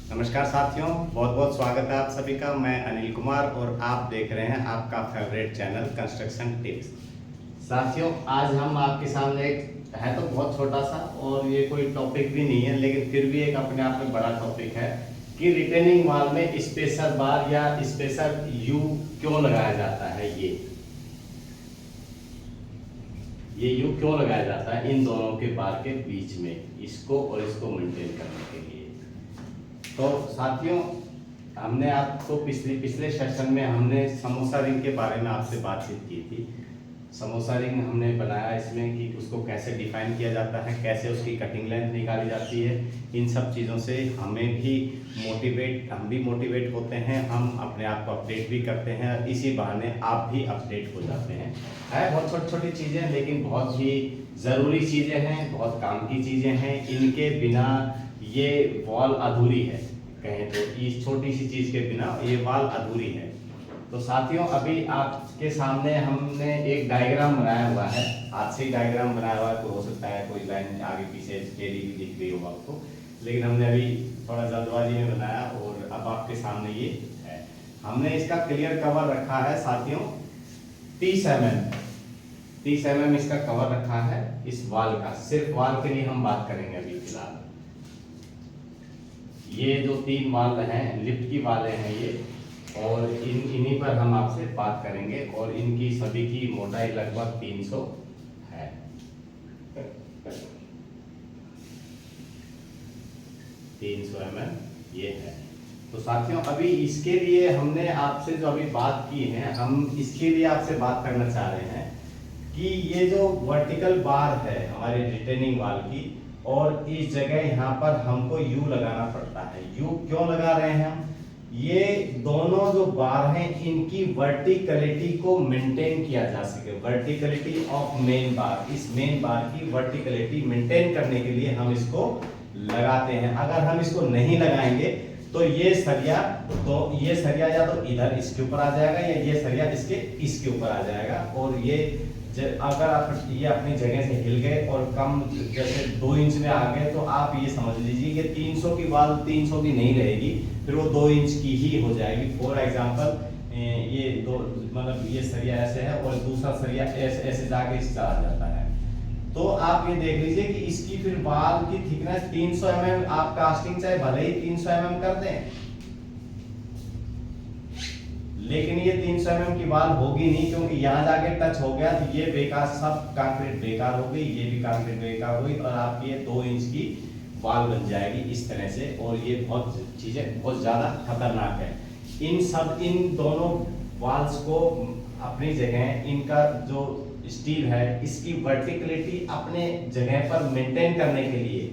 नमस्कार साथियों, बहुत बहुत स्वागत है आप सभी का। मैं अनिल कुमार और आप देख रहे हैं आपका फेवरेट चैनल कंस्ट्रक्शन टिप्स। साथियों, आज हम आपके सामने एक है तो बहुत छोटा सा और ये कोई टॉपिक भी नहीं है, लेकिन फिर भी एक अपने आप में बड़ा टॉपिक है कि रिटेनिंग वॉल में स्पेसर बार या स्पेसर यू क्यों लगाया जाता है। ये यू क्यों लगाया जाता है इन दोनों के बार के बीच में, इसको और इसको मेंटेन करने के लिए। तो साथियों, हमने आपको पिछले सेशन में हमने समोसा रिंग के बारे में आपसे बातचीत की थी। समोसा रिंग हमने बनाया इसमें कि उसको कैसे डिफाइन किया जाता है, कैसे उसकी कटिंग लेंथ निकाली जाती है। इन सब चीज़ों से हम भी मोटिवेट होते हैं, हम अपने आप को अपडेट भी करते हैं और इसी बहाने आप भी अपडेट हो जाते हैं। बहुत छोटी छोटी चीज़ें, लेकिन बहुत ही ज़रूरी चीज़ें हैं, बहुत काम की चीज़ें हैं। इनके बिना ये वॉल अधूरी है, कहें तो इस छोटी सी चीज़ के बिना ये वॉल अधूरी है। तो साथियों, अभी आपके सामने हमने एक डायग्राम बनाया हुआ है, हाथ से डायग्राम बनाया हुआ है, तो हो सकता है कोई लाइन आगे पीछे टेढ़ी भी दिख रही हो आपको, लेकिन हमने अभी थोड़ा जल्दबाजी में बनाया और अब आपके सामने ये है। हमने इसका क्लियर कवर रखा है साथियों 30 mm इसका कवर रखा है इस वॉल का। सिर्फ वॉल के लिए हम बात करेंगे अभी फिलहाल। ये जो 3 वाल हैं, लिफ्ट की वाले हैं ये, और इन्हीं पर हम आपसे बात करेंगे और इनकी सभी की मोटाई लगभग 300 है। 300 mm ये है। तो साथियों, अभी इसके लिए हमने आपसे जो अभी बात की है, हम इसके लिए आपसे बात करना चाह रहे हैं कि ये जो वर्टिकल बार है हमारी रिटेनिंग वॉल की, और इस जगह यहाँ पर हमको यू लगाना पड़ता है। यू क्यों लगा रहे हैं हम? ये दोनों जो बार हैं इनकी वर्टिकलिटी को मेंटेन किया जा सके, वर्टिकलिटी ऑफ मेन बार, इस मेन बार की वर्टिकलिटी मेंटेन करने के लिए हम इसको लगाते हैं। अगर हम इसको नहीं लगाएंगे तो ये सरिया या तो इधर इसके ऊपर आ जाएगा या ये सरिया इसके ऊपर आ जाएगा, और ये अगर आप ये अपनी जगह से हिल गए और कम जैसे 2 इंच में आ गए, तो आप ये समझ लीजिए कि 300 की वॉल 300 की नहीं रहेगी, फिर वो 2 इंच की ही हो जाएगी। फॉर एग्जांपल, ये दो मतलब ये सरिया ऐसे है और दूसरा सरिया ऐसे जाके इस आ जाता है, तो आप ये देख लीजिए कि इसकी फिर वॉल की थिकनेस 300 mm, आप कास्टिंग चाहे भले ही 300 mm कर दें, लेकिन ये 300 mm की वॉल होगी नहीं, क्योंकि यहाँ जाके टच हो गया तो ये बेकार, सब कंक्रीट बेकार हो गई, ये भी कंक्रीट बेकार हो गई, और आपकी ये 2 इंच की वॉल बन जाएगी इस तरह से। और ये बहुत चीजें बहुत ज्यादा खतरनाक है। इन दोनों वॉल्स को अपनी जगह, इनका जो स्टील है इसकी वर्टिकलिटी अपने जगह पर मेंटेन करने के लिए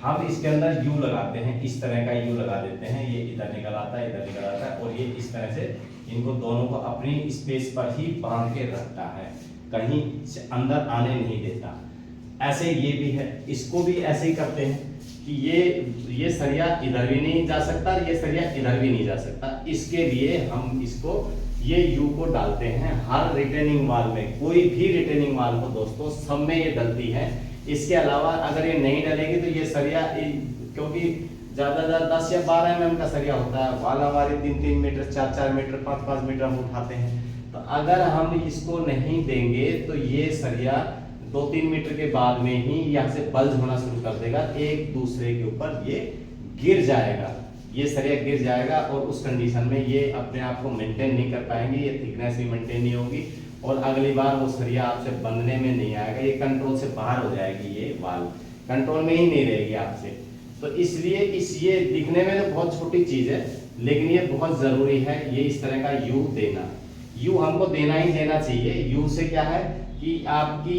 हम इसके अंदर यू लगाते हैं, इस तरह का यू लगा देते हैं। ये इधर निकल आता है, इधर निकल आता है, और ये इस तरह से इनको दोनों को अपनी स्पेस पर ही बांध के रखता है, कहीं से अंदर आने नहीं देता। ऐसे ये भी है, इसको भी ऐसे ही करते हैं कि ये सरिया इधर भी नहीं जा सकता, ये सरिया इधर भी नहीं जा सकता। इसके लिए हम इसको ये यू को डालते हैं हर रिटेनिंग वॉल में। कोई भी रिटेनिंग वॉल को दोस्तों सब में ये डलती है। इसके अलावा अगर ये नहीं डलेगी तो ये सरिया, क्योंकि ज्यादा 10 या 12 mm का सरिया होता है, वाल हमारे 3-3 मीटर, 4-4 मीटर, 5-5 मीटर हम उठाते हैं, तो अगर हम इसको नहीं देंगे तो ये सरिया 2-3 मीटर के बाद में ही यहाँ से बल्ज होना शुरू कर देगा, एक दूसरे के ऊपर ये गिर जाएगा, ये सरिया गिर जाएगा, और उस कंडीशन में ये अपने आप को मेंटेन नहीं कर पाएंगे, ये थिकनेस भी मेंटेन नहीं होगी, और अगली बार वो सरिया आपसे बंधने में नहीं आएगा, ये कंट्रोल से बाहर हो जाएगी, ये वाल कंट्रोल में ही नहीं रहेगी आपसे। तो इसलिए ये दिखने में तो बहुत छोटी चीज है, लेकिन ये बहुत जरूरी है, ये इस तरह का यू देना। यू हमको देना ही देना चाहिए। यू से क्या है कि आपकी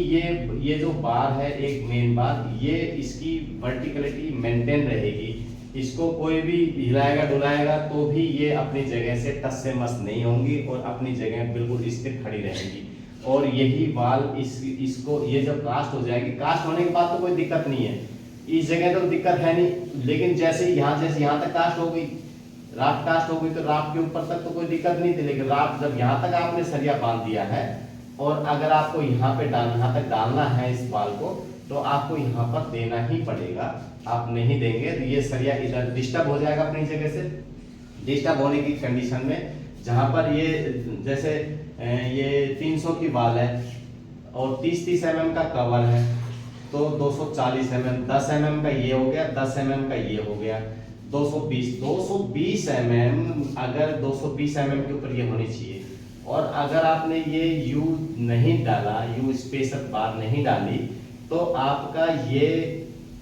ये जो बार है, एक मेन बार, ये इसकी वर्टिकलिटी मेंटेन रहेगी, इसको कोई भी हिलाएगा डुलाएगा तो भी ये अपनी जगह से टस से मस नहीं होंगी और अपनी जगह बिल्कुल स्थिर खड़ी रहेंगी। और यही वाल इसको ये जब कास्ट हो जाएगी, कास्ट होने के बाद तो कोई दिक्कत नहीं है, इस जगह तो दिक्कत है नहीं, लेकिन जैसे यहाँ तक कास्ट हो गई, राफ्ट कास्ट हो गई, तो राफ्ट के ऊपर तक तो कोई दिक्कत नहीं थी, लेकिन राफ्ट जब यहाँ तक आपने सरिया बांध दिया है और अगर आपको यहाँ तक डालना है इस वाल को, तो आपको यहाँ पर देना ही पड़ेगा। आप नहीं देंगे तो ये सरिया इधर डिस्टर्ब हो जाएगा अपनी जगह से। डिस्टर्ब होने की कंडीशन में जहाँ पर ये जैसे ये 300 की वाल है और 30-30 mm का कवर है, तो 240 mm, 10 mm का ये हो गया, 10 mm का ये हो गया, 220 mm। अगर 220 mm के ऊपर ये होनी चाहिए। और अगर आपने ये यू नहीं डाला, यू स्पेशल बार नहीं डाली, तो आपका ये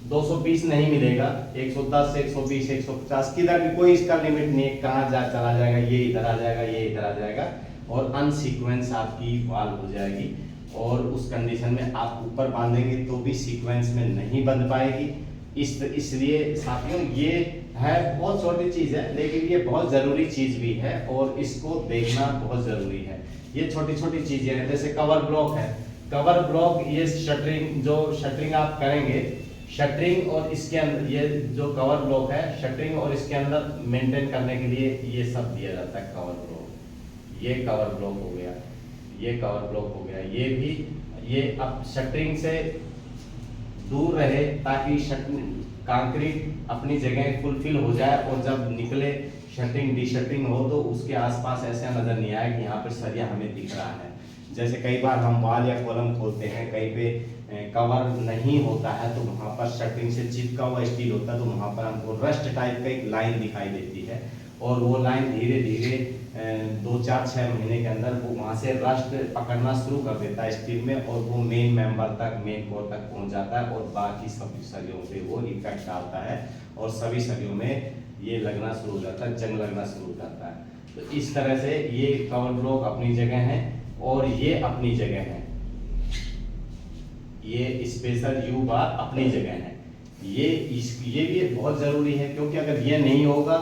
220 नहीं मिलेगा, 110, 120, 150 किधर भी कोई इसका लिमिट नहीं है, कहाँ चला जाएगा, ये इधर आ जाएगा, ये इधर आ जाएगा और अनसीक्वेंस आपकी वाल हो जाएगी। और उस कंडीशन में आप ऊपर बांधेंगे तो भी सीक्वेंस में नहीं बंध पाएगी। इसलिए साथियों ये है बहुत छोटी चीज है, लेकिन ये बहुत जरूरी चीज भी है और इसको देखना बहुत जरूरी है। ये छोटी छोटी चीजें हैं, जैसे कवर ब्लॉक है, कवर ब्लॉक ये शटरिंग, जो शटरिंग आप करेंगे, शटरिंग और इसके अंदर ये जो कवर ब्लॉक है, शटरिंग और इसके अंदर मेंटेन करने के लिए ये सब दिया जाता है कवर ब्लॉक। ये कवर ब्लॉक हो गया, ये कवर ब्लॉक हो गया, ये भी ये अब शटरिंग से दूर रहे ताकि कंक्रीट अपनी जगह फुलफिल हो जाए और जब निकले शटरिंग डी शटरिंग हो तो उसके आसपास ऐसा नजर नहीं आए कि यहाँ पर सरिया हमें दिख रहा है। जैसे कई बार हम वाल या कॉलम खोलते हैं, कहीं पे कवर नहीं होता है तो वहाँ पर शटरिंग से चिपका हुआ स्टील होता है, तो वहाँ पर हमको रस्ट टाइप का एक लाइन दिखाई देती है और वो लाइन धीरे धीरे 2-4-6 महीने के अंदर वो वहाँ से रस्ट पकड़ना शुरू कर देता है स्टील में और वो मेन मेंबर तक, मेन कोर तक पहुँच जाता है और बाकी सभी सरियों पे वो इफेक्ट डालता है और सभी सरियों में ये लगना शुरू हो जाता है, जंग लगना शुरू हो जाता है। तो इस तरह से ये कवर ब्लॉक अपनी जगह है और ये अपनी जगह है, ये स्पेशल यू बार अपनी जगह है। ये भी बहुत जरूरी है, क्योंकि अगर ये नहीं होगा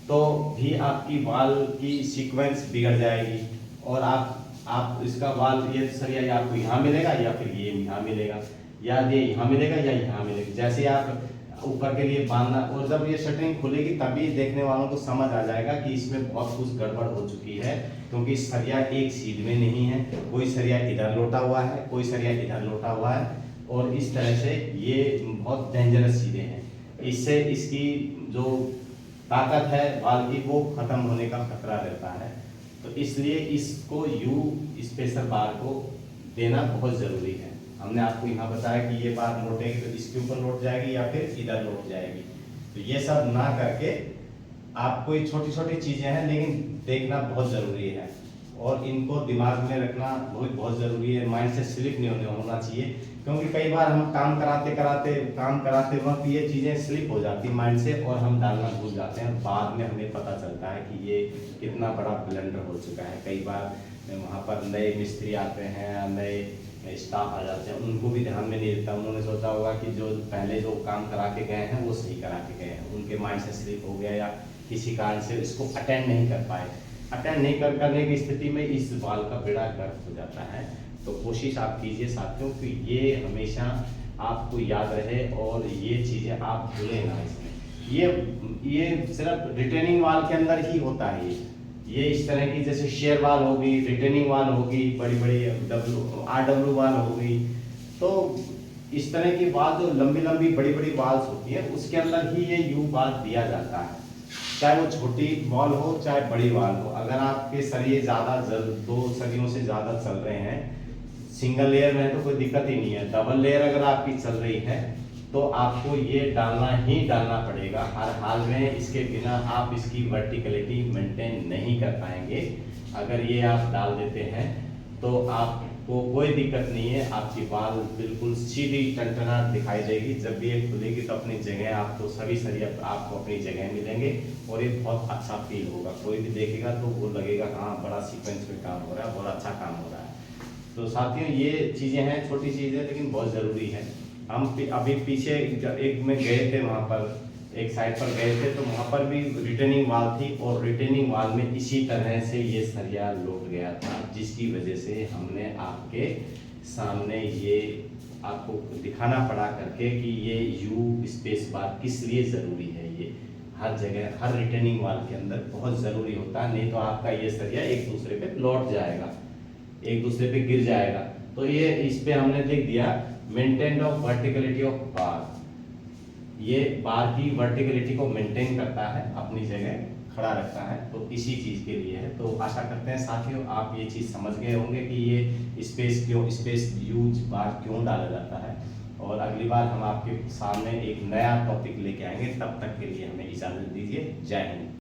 तो भी आपकी वाल की सीक्वेंस बिगड़ जाएगी और आप इसका वाल ये सरिया या आपको यहाँ मिलेगा या फिर ये यहाँ मिलेगा, या ये यहाँ मिलेगा या यहाँ मिलेगा। जैसे आप ऊपर के लिए बांधना, और जब ये शटरिंग खुलेगी तभी देखने वालों को समझ आ जाएगा कि इसमें बहुत कुछ गड़बड़ हो चुकी है, क्योंकि सरिया एक सीध में नहीं है, कोई सरिया इधर लोटा हुआ है, कोई सरिया इधर लोटा हुआ है और इस तरह से ये बहुत डेंजरस चीजें हैं। इससे इसकी जो ताकत है वाल की वो खत्म होने का खतरा रहता है। तो इसलिए इसको यू स्पेशल बार को देना बहुत जरूरी है। हमने आपको यहाँ बताया कि ये बार लौटेगी तो इसके ऊपर लौट जाएगी या फिर इधर लौट जाएगी। तो ये सब ना करके आपको ये छोटी छोटी चीजें हैं लेकिन देखना बहुत जरूरी है और इनको दिमाग में रखना बहुत जरूरी है। माइंड से स्लिप नहीं होना चाहिए, क्योंकि कई बार हम काम कराते वक्त ये चीजें स्लिप हो जाती माइंड से और हम डालना भूल जाते हैं। बाद में हमें पता चलता है कि ये कितना बड़ा ब्लंडर हो चुका है। कई बार वहाँ पर नए मिस्त्री आते हैं, नए स्टाफ आ जाते हैं, उनको भी ध्यान में नहीं रहता। उन्होंने सोचा होगा कि जो पहले जो काम करा के गए हैं वो सही करा के गए हैं, उनके माइंड से स्लिप हो गया या किसी कारण से इसको अटेंड नहीं कर पाए। अटेंड नहीं करने की स्थिति में इस बाल का बेड़ा गर्क हो जाता है। तो कोशिश आप कीजिए साथियों कि ये हमेशा आपको याद रहे और ये चीज़ें आप भूलें ना। इसमें ये सिर्फ रिटेनिंग वाल के अंदर ही होता है। ये इस तरह की जैसे शेयर वाल होगी, रिटेनिंग वाल होगी, बड़ी बड़ी RW वाल होगी, तो इस तरह की वाल जो लंबी बड़ी वाल्स होती है उसके अंदर ही ये यू बार दिया जाता है। चाहे वो छोटी वॉल हो चाहे बड़ी वॉल हो, अगर आपके सरिये ज़्यादा 2 सरियों से ज़्यादा चल रहे हैं, सिंगल लेयर में तो कोई दिक्कत ही नहीं है, डबल लेयर अगर आपकी चल रही है तो आपको ये डालना ही डालना पड़ेगा हर हाल में। इसके बिना आप इसकी वर्टिकलिटी मेंटेन नहीं कर पाएंगे। अगर ये आप डाल देते हैं तो आपको कोई दिक्कत नहीं है, आपकी बाल बिल्कुल सीधी टनटनाट दिखाई देगी। जब भी ये खुलेगी तो अपनी जगह आपको सभी सरिया आपको अपनी जगह मिलेंगे और ये बहुत अच्छा फील होगा। कोई भी देखेगा तो वो लगेगा हाँ बड़ा सीक्वेंस में काम हो रहा है, बहुत अच्छा काम हो रहा है। तो साथियों ये चीज़ें हैं, छोटी चीज़ें लेकिन बहुत ज़रूरी है। हम अभी पीछे एक में गए थे, वहाँ पर एक साइड पर गए थे तो वहाँ पर भी रिटेनिंग वाल थी और रिटेनिंग वाल में इसी तरह से ये सरिया लौट गया था, जिसकी वजह से हमने आपके सामने ये आपको दिखाना पड़ा करके कि ये यू स्पेस बार किस लिए ज़रूरी है। ये हर जगह हर रिटेनिंग वाल के अंदर बहुत ज़रूरी होता है, नहीं तो आपका ये सरिया एक दूसरे पे लौट जाएगा, एक दूसरे पे गिर जाएगा। तो ये इस पे हमने लिख दिया मेंटेन ऑफ वर्टिकलिटी ऑफ बार, ये बार की वर्टिकलिटी को मेंटेन करता है, अपनी जगह खड़ा रखता है, तो इसी चीज के लिए है। तो आशा करते हैं साथियों आप ये चीज समझ गए होंगे कि ये स्पेस यूज बार क्यों डाला जाता है। और अगली बार हम आपके सामने एक नया टॉपिक लेके आएंगे, तब तक के लिए हमें इजाजत दीजिए। जय हिंद।